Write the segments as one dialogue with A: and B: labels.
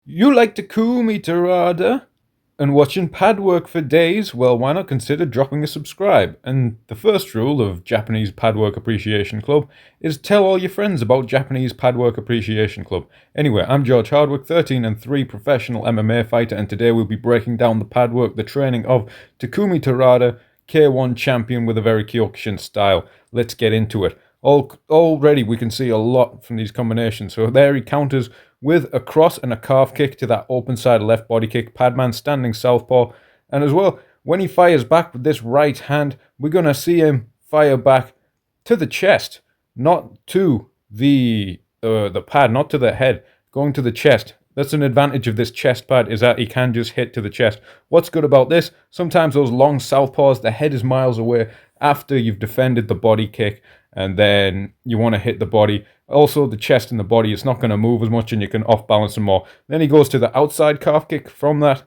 A: You like Takumi Terada and watching PADWORK for days? Well, why not consider dropping a subscribe? And the first rule of Japanese PADWORK Appreciation Club is tell all your friends about Japanese PADWORK Appreciation Club. Anyway, I'm George Hardwick, 13 and 3 professional MMA fighter, and today we'll be breaking down the PADWORK, the training of Takumi Terada, K1 champion with a very Kyokushin style. Let's get into it. Already we can see a lot from these combinations. So there he counters with a cross and a calf kick to that open side left body kick. Padman standing southpaw. And as well, when he fires back with this right hand, we're going to see him fire back to the chest, not to the pad, not to the head, going to the chest. That's an advantage of this chest pad, is that he can just hit to the chest. What's good about this? Sometimes those long southpaws, the head is miles away after you've defended the body kick, and then you want to hit the body. Also, the chest and the body, it's not going to move as much and you can off-balance them more. Then he goes to the outside calf kick from that.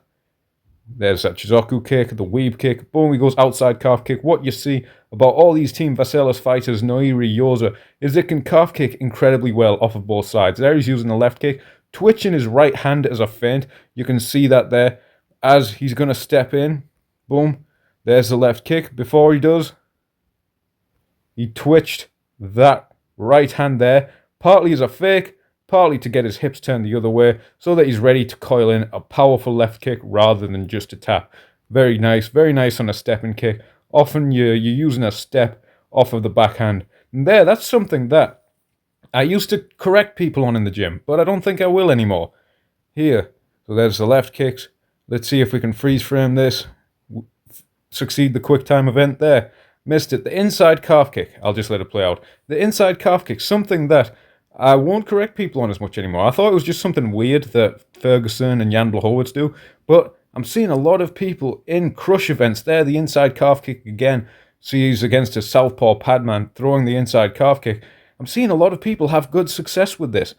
A: There's that Chizoku kick, the weave kick. Boom, he goes outside calf kick. What you see about all these Team Vaselis fighters, Noiri, Yoza, is they can calf kick incredibly well off of both sides. There he's using the left kick, twitching his right hand as a feint. You can see that there as he's going to step in. Boom, there's the left kick. Before he does, he twitched that right hand there, partly as a fake, partly to get his hips turned the other way, so that he's ready to coil in a powerful left kick rather than just a tap. Very nice on a stepping kick. Often you're using a step off of the backhand. And that's something that I used to correct people on in the gym, but I don't think I will anymore. Here, so there's the left kicks. Let's see if we can freeze frame this. Succeed the quick time event there. Missed it. The inside calf kick. I'll just let it play out. The inside calf kick, something that I won't correct people on as much anymore. I thought it was just something weird that Ferguson and Jan Blachowicz do, but I'm seeing a lot of people in crush events there. The inside calf kick again. See, he's against a southpaw padman throwing the inside calf kick. I'm seeing a lot of people have good success with this.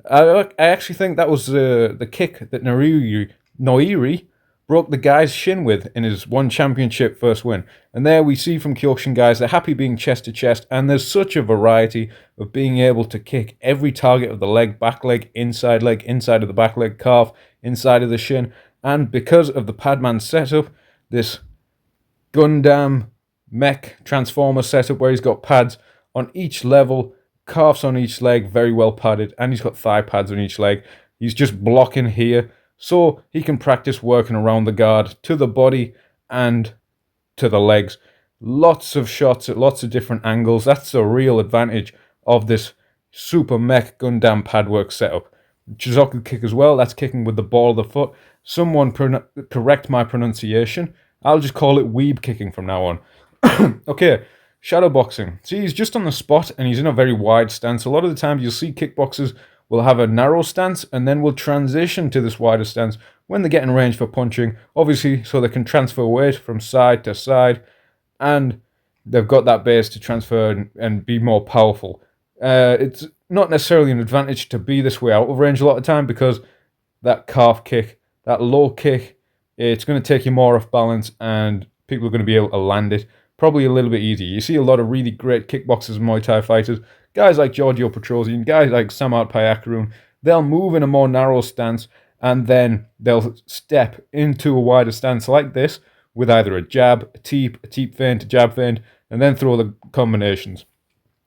A: I actually think that was the kick that Noiri broke the guy's shin with in his one championship first win. And there we see from Kyokushin guys, they're happy being chest to chest, and there's such a variety of being able to kick every target of the leg, back leg, inside of the back leg, calf, inside of the shin. And because of the Padman setup, this Gundam mech transformer setup where he's got pads on each level, calves on each leg, very well padded, and he's got thigh pads on each leg. He's just blocking here, so he can practice working around the guard to the body and to the legs. Lots of shots at lots of different angles. That's the real advantage of this super mech Gundam PADWORK setup. Chizoku kick as well, that's kicking with the ball of the foot. Someone correct my pronunciation. I'll just call it weeb kicking from now on. Okay, shadow boxing. See, he's just on the spot and he's in a very wide stance. A lot of the time you'll see kickboxers will have a narrow stance and then will transition to this wider stance when they get in range for punching, obviously so they can transfer weight from side to side and they've got that base to transfer and be more powerful. It's not necessarily an advantage to be this way out of range a lot of time because that calf kick, that low kick, it's going to take you more off balance and people are going to be able to land it probably a little bit easier. You see a lot of really great kickboxers and Muay Thai fighters, guys like Giorgio Petrosian, guys like Samart Payakarun, they'll move in a more narrow stance and then they'll step into a wider stance like this with either a jab, a teep feint, a jab feint, and then throw the combinations.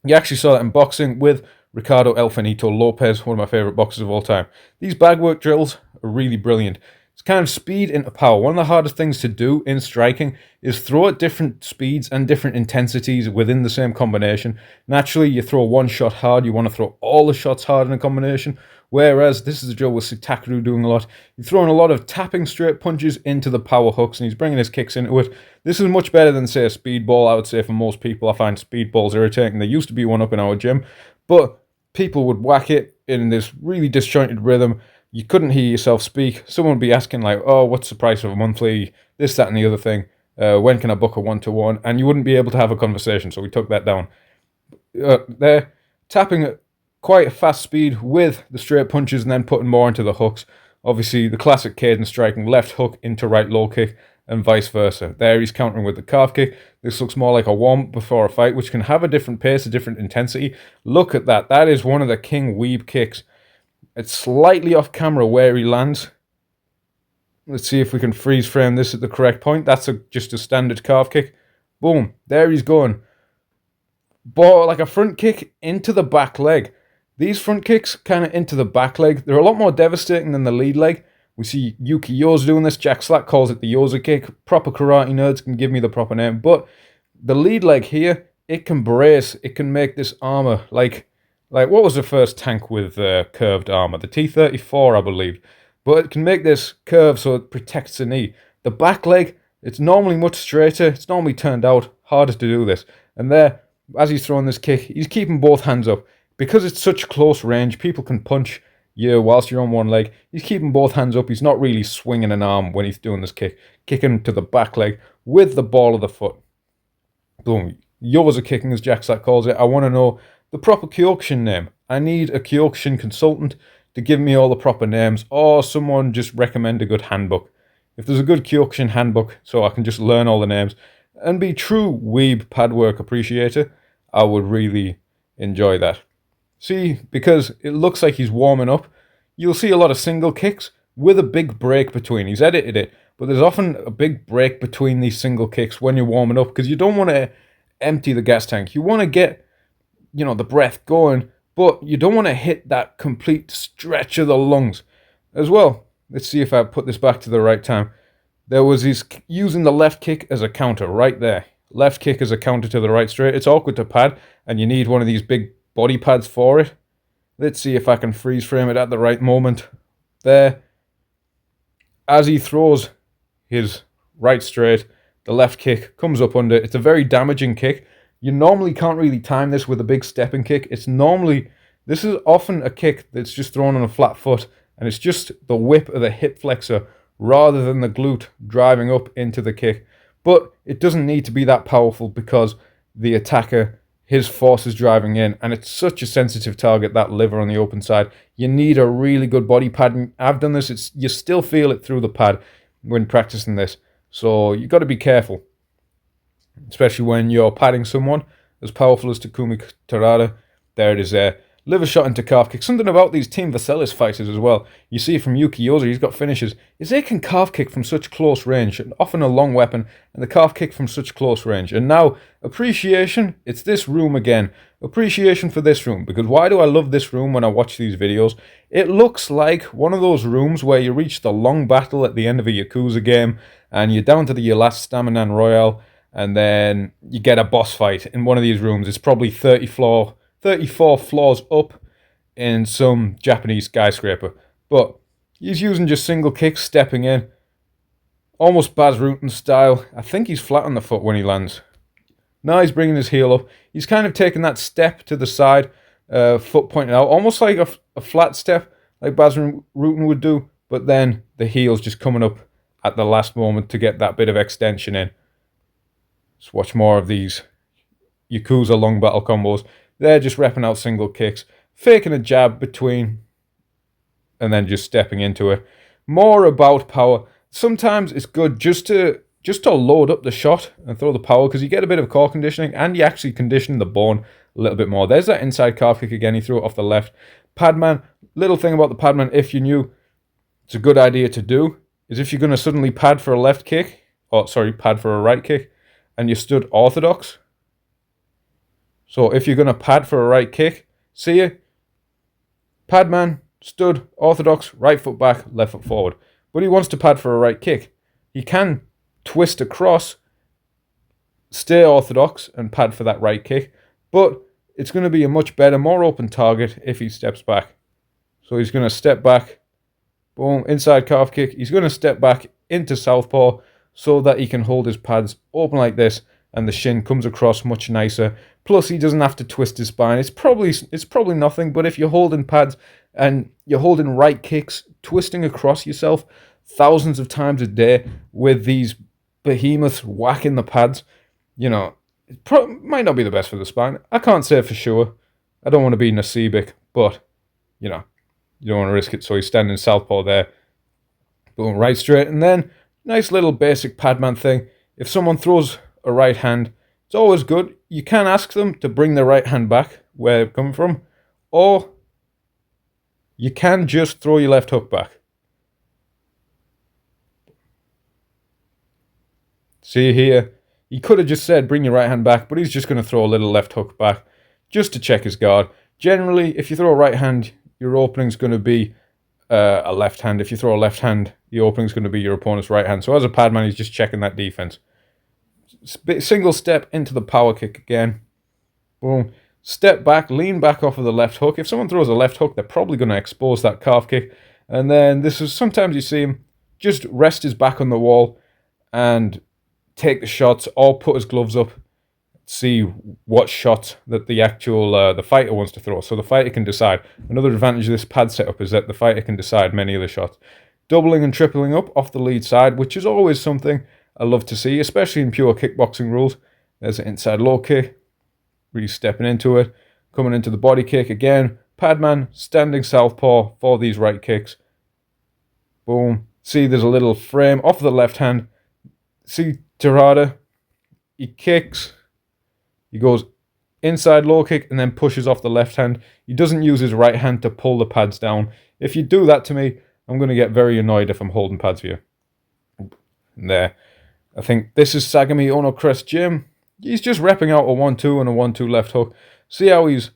A: You actually saw that in boxing with Ricardo El Finito Lopez, one of my favourite boxers of all time. These bag work drills are really brilliant. It's kind of speed into power. One of the hardest things to do in striking is throw at different speeds and different intensities within the same combination. Naturally, you throw one shot hard, you want to throw all the shots hard in a combination, whereas this is a drill with Takeru doing a lot. He's throwing a lot of tapping straight punches into the power hooks, and he's bringing his kicks into it. This is much better than, say, a speedball. I would say for most people, I find speedballs irritating. There used to be one up in our gym, but people would whack it in this really disjointed rhythm. You couldn't hear yourself speak. Someone would be asking like, oh, what's the price of a monthly, this, that, and the other thing. When can I book a one-to-one? And you wouldn't be able to have a conversation, so we took that down. They're tapping at quite a fast speed with the straight punches and then putting more into the hooks. Obviously, the classic cadence striking, left hook into right low kick, and vice versa. There he's countering with the calf kick. This looks more like a warm-up before a fight, which can have a different pace, a different intensity. Look at that. That is one of the king weeb kicks. It's slightly off camera where he lands. Let's see if we can freeze frame this at the correct point. That's just a standard calf kick. Boom, there he's going. But like a front kick into the back leg. These front kicks kind of into the back leg, they're a lot more devastating than the lead leg. We see Yuki Yoza doing this. Jack Slack calls it the Yoza kick. Proper karate nerds can give me the proper name. But the lead leg here, it can brace. It can make this armor like what was the first tank with curved armor? The T-34, I believe. But it can make this curve so it protects the knee. The back leg, it's normally much straighter. It's normally turned out harder to do this. And there, as he's throwing this kick, he's keeping both hands up. Because it's such close range, people can punch you whilst you're on one leg. He's keeping both hands up. He's not really swinging an arm when he's doing this kick. Kicking to the back leg with the ball of the foot. Boom. Yoza kicking, as Jack Slack calls it. I want to know the proper Kyokushin name. I need a Kyokushin consultant to give me all the proper names, or someone just recommend a good handbook. If there's a good Kyokushin handbook, so I can just learn all the names and be true weeb PADWORK appreciator, I would really enjoy that. See, because it looks like he's warming up, you'll see a lot of single kicks with a big break between. He's edited it, but there's often a big break between these single kicks when you're warming up, because you don't want to empty the gas tank. You want to get, the breath going, but you don't want to hit that complete stretch of the lungs as well. Let's see if I put this back to the right time. There was his using the left kick as a counter right there. Left kick as a counter to the right straight. It's awkward to pad, and you need one of these big body pads for it. Let's see if I can freeze frame it at the right moment. There. As he throws his right straight, the left kick comes up under. It's a very damaging kick. You normally can't really time this with a big stepping kick. This is often a kick that's just thrown on a flat foot, and it's just the whip of the hip flexor rather than the glute driving up into the kick. But it doesn't need to be that powerful because the attacker, his force is driving in, and it's such a sensitive target, that liver on the open side. You need a really good body pad. I've done this. You still feel it through the pad when practicing this. So you got to be careful, especially when you're padding someone as powerful as Takumi Terada. There it is there. Liver shot into calf kick. Something about these Team Vaselis fighters as well. You see from Yuki Yoza, he's got finishes. Is they can calf kick from such close range, and often a long weapon, and the calf kick from such close range. And now, appreciation, it's this room again. Appreciation for this room, because why do I love this room when I watch these videos? It looks like one of those rooms where you reach the long battle at the end of a Yakuza game, and you're down to your last Stamina Royale, and then you get a boss fight in one of these rooms. It's probably 34 floors up in some Japanese skyscraper. But he's using just single kicks, stepping in. Almost Baz Rutten style. I think he's flat on the foot when he lands. Now he's bringing his heel up. He's kind of taking that step to the side, foot pointed out. Almost like a flat step, like Baz Rutten would do. But then the heel's just coming up at the last moment to get that bit of extension in. Let's watch more of these Yakuza long battle combos. They're just repping out single kicks, faking a jab between, and then just stepping into it. More about power. Sometimes it's good just to load up the shot and throw the power, because you get a bit of core conditioning and you actually condition the bone a little bit more. There's that inside calf kick again. He threw it off the left. Padman, little thing about the Padman, if you knew it's a good idea to do, is if you're going to suddenly pad for a left kick, pad for a right kick, and you stood orthodox. So if you're going to pad for a right kick, see you. Padman, stood, orthodox, right foot back, left foot forward. But he wants to pad for a right kick. He can twist across, stay orthodox, and pad for that right kick. But it's going to be a much better, more open target if he steps back. So he's going to step back, boom, inside calf kick. He's going to step back into southpaw so that he can hold his pads open like this, and the shin comes across much nicer. Plus, he doesn't have to twist his spine. It's probably nothing, but if you're holding pads and you're holding right kicks, twisting across yourself thousands of times a day with these behemoths whacking the pads, it might not be the best for the spine. I can't say for sure. I don't want to be Nasibic, but, you don't want to risk it. So he's standing southpaw there. Boom, right straight. And then, nice little basic Padman thing. If someone throws a right hand, it's always good. You can ask them to bring the right hand back where they're coming from, or you can just throw your left hook back. See here, he could have just said bring your right hand back, but he's just going to throw a little left hook back just to check his guard. Generally, if you throw a right hand, your opening's going to be a left hand. If you throw a left hand, the opening's going to be your opponent's right hand. So as a padman, he's just checking that defense. Single step into the power kick again. Boom. Step back, lean back off of the left hook. If someone throws a left hook, they're probably going to expose that calf kick. And then this is sometimes you see him just rest his back on the wall and take the shots, or put his gloves up, see what shot that the actual the fighter wants to throw. So the fighter can decide. Another advantage of this pad setup is that the fighter can decide many of the shots. Doubling and tripling up off the lead side, which is always something I love to see, especially in pure kickboxing rules. There's an inside low kick, really stepping into it, coming into the body kick again. Padman, standing southpaw for these right kicks. Boom. See, there's a little frame off the left hand. See Terada, he kicks, he goes inside low kick and then pushes off the left hand. He doesn't use his right hand to pull the pads down. If you do that to me, I'm going to get very annoyed if I'm holding pads for you. And there. I think this is Sagami Ono Crest Gym. He's just repping out a 1-2 and a 1-2 left hook. See how he's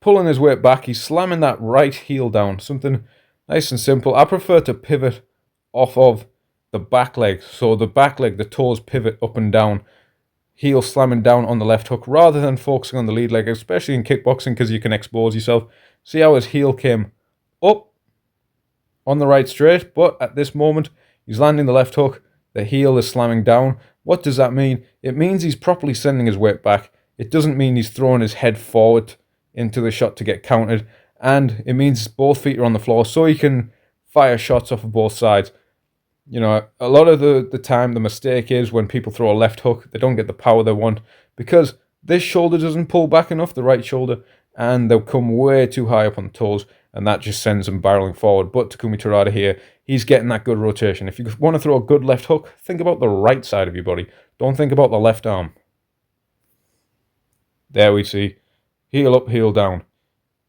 A: pulling his weight back. He's slamming that right heel down. Something nice and simple. I prefer to pivot off of the back leg. So the back leg, the toes pivot up and down. Heel slamming down on the left hook rather than focusing on the lead leg, especially in kickboxing because you can expose yourself. See how his heel came up on the right straight, but at this moment he's landing the left hook. The heel is slamming down. What does that mean? It means he's properly sending his weight back. It doesn't mean he's throwing his head forward into the shot to get countered. And it means both feet are on the floor so he can fire shots off of both sides. You know, a lot of the time the mistake is when people throw a left hook, they don't get the power they want because this shoulder doesn't pull back enough, the right shoulder, and they'll come way too high up on the toes, and that just sends them barreling forward. But Takumi Terada here, he's getting that good rotation. If you want to throw a good left hook, think about the right side of your body. Don't think about the left arm. There we see. Heel up, heel down.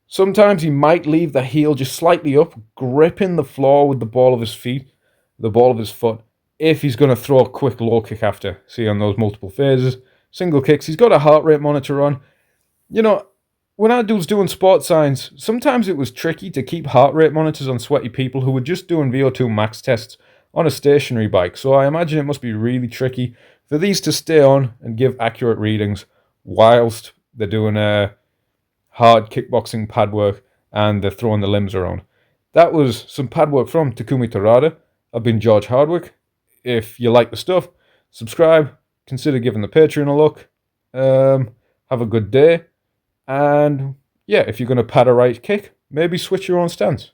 A: Sometimes he might leave the heel just slightly up, gripping the floor with the ball of his feet, the ball of his foot, if he's going to throw a quick low kick after. See on those multiple phases. Single kicks. He's got a heart rate monitor on. You know, when I was doing sports science, sometimes it was tricky to keep heart rate monitors on sweaty people who were just doing VO2 max tests on a stationary bike. So I imagine it must be really tricky for these to stay on and give accurate readings whilst they're doing hard kickboxing pad work and they're throwing the limbs around. That was some pad work from Takumi Terada. I've been George Hardwick. If you like the stuff, subscribe. Consider giving the Patreon a look. Have a good day. And yeah, if you're going to pad a right kick, maybe switch your own stance.